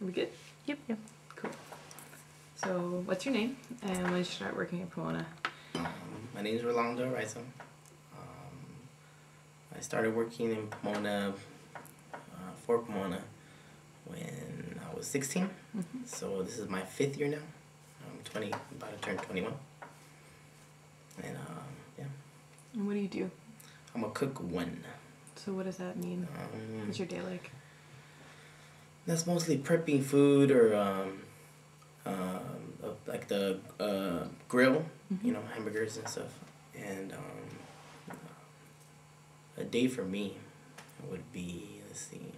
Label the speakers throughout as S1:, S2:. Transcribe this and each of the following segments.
S1: Are we good?
S2: Yep.
S1: Cool. So, what's your name, and when did you start working at Pomona?
S3: My name is Rolando Araiza. I started working in Pomona, for Pomona, when I was 16. So this is my 5th year now. I'm 20, about to turn 21. And yeah.
S1: And what do you do?
S3: I'm a cook one.
S1: So what does that mean? What's your day like?
S3: That's mostly prepping food or like the grill, you know, hamburgers and stuff. And a day for me would be, let's see,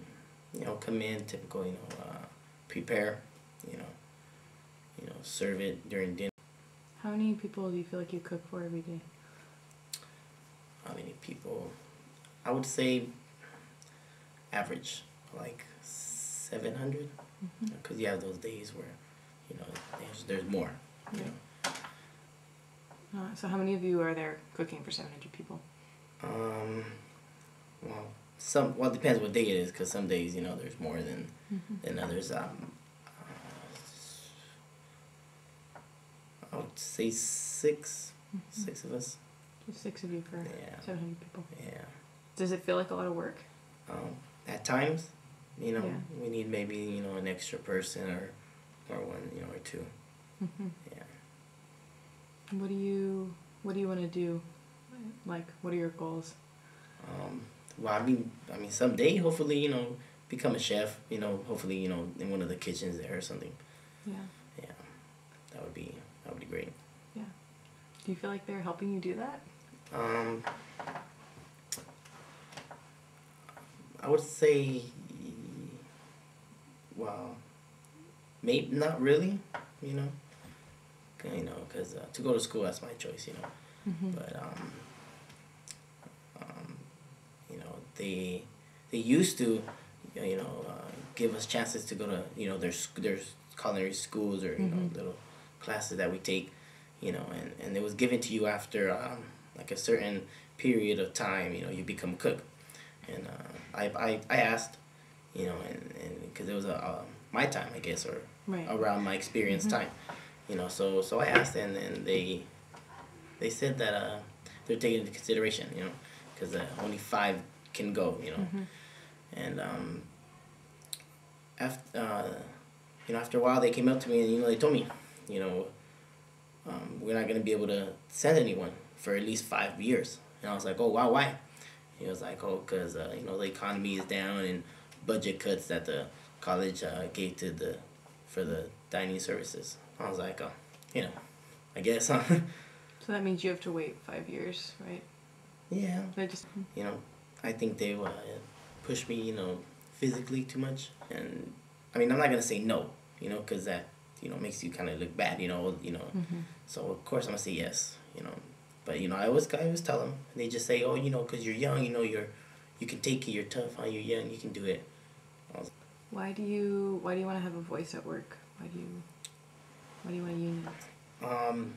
S3: you know, come in, typical, you know, prepare, you know, serve it during dinner.
S1: How many people do you feel like you cook for every day?
S3: How many people? I would say average, like 700, because you have those days where, you know, there's more. You know.
S1: So how many of you are there cooking for 700 people?
S3: Well, it depends what day it is, because some days, you know, there's more than others. I would say six of us.
S1: Just 6 of you for 700 people.
S3: Yeah.
S1: Does it feel like a lot of work?
S3: At times, you know,
S1: Yeah.
S3: we need maybe, you know, an extra person or one, you know, or two. Yeah.
S1: What do you want to do? Like, what are your goals?
S3: Well, I mean, someday, hopefully, you know, become a chef. You know, hopefully, you know, in one of the kitchens there or something.
S1: Yeah.
S3: Yeah, that would be great.
S1: Yeah. Do you feel like they're helping you do that?
S3: I would say, well, maybe not really. You know, because to go to school, that's my choice. You know, but you know, they used to, you know, give us chances to go to, you know, there's culinary schools or, you know, little classes that we take, you know, and it was given to you after like a certain period of time, you know, you become a cook. And I asked, you know, and because it was my time, I guess, or around my experience time, you know, so I asked, and they said that they're taking into consideration, you know, because only 5 can go, you know, and after you know, after a while they came up to me and, you know, they told me, you know, we're not gonna be able to send anyone for at least 5 years. And I was like, oh wow, why? He was like, oh, because you know, the economy is down and budget cuts that the college gave for the dining services. I was like, oh, you know, I guess, huh?
S1: So that means you have to wait 5 years, right?
S3: Yeah.
S1: You
S3: know, I think they push me, you know, physically too much. And I mean, I'm not gonna say no, you know, because that, you know, makes you kind of look bad, you know. So of course I'm gonna say yes, you know. But you know, I always tell them. They just say, oh, you know, because you're young, you know, you can take it. You're tough. Huh? You're young. You can do it.
S1: Why do you want to have a voice at work? Why do you want to union?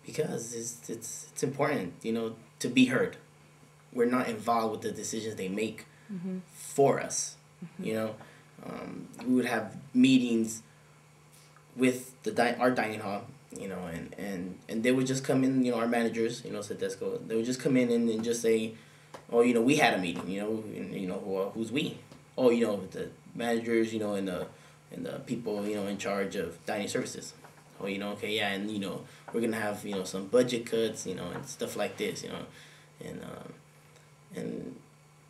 S3: Because it's important, you know, to be heard. We're not involved with the decisions they make for us. You know, we would have meetings with our dining hall, you know, and they would just come in, you know, our managers, you know, Sedesco, they would just come in and just say, oh, you know, we had a meeting, you know, and, you know, who's we? Oh, you know, the managers, you know, and the people, you know, in charge of dining services. Oh, you know, okay, yeah, and, you know, we're gonna have, you know, some budget cuts, you know, and stuff like this, you know, and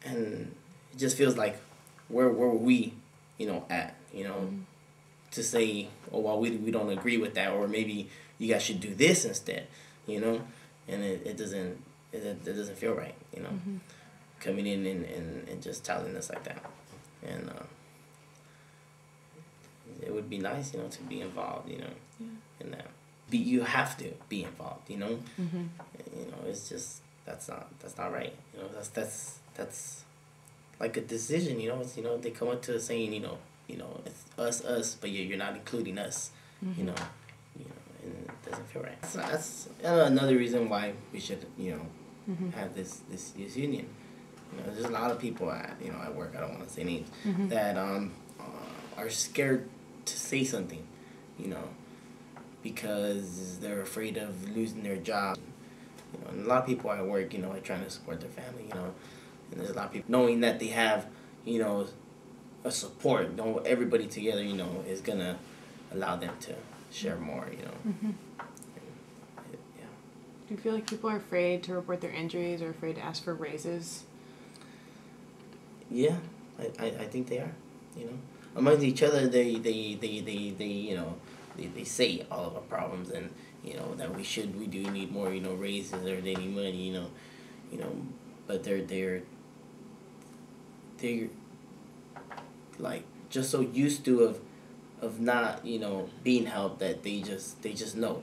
S3: it just feels like where were we, you know, at, you know, to say, oh, well, we don't agree with that, or maybe you guys should do this instead, you know, and it doesn't feel right, you know, coming in and just telling us like that, and it would be nice, you know, to be involved, you know, in that. You have to be involved, you know, you know, it's just that's not right, you know, that's like a decision, you know, it's, you know, they come up to us saying, you know, it's us, but you're not including us, you know, and it doesn't feel right. So that's another reason why we should, you know, have this union. You know, there's a lot of people at work, I don't want to say names, that are scared to say something, you know, because they're afraid of losing their job. You know, and a lot of people at work, you know, are trying to support their family, you know, and there's a lot of people knowing that they have, you know, a support, you know, everybody together, you know, is gonna allow them to share more, you know.
S1: Mm-hmm.
S3: Yeah.
S1: Do you feel like people are afraid to report their injuries or afraid to ask for raises?
S3: Yeah, I think they are, you know. Amongst each other, they you know, they say all of our problems and, you know, that we do need more, you know, raises or they need money, you know, but they're like just so used to of not, you know, being helped that they just know,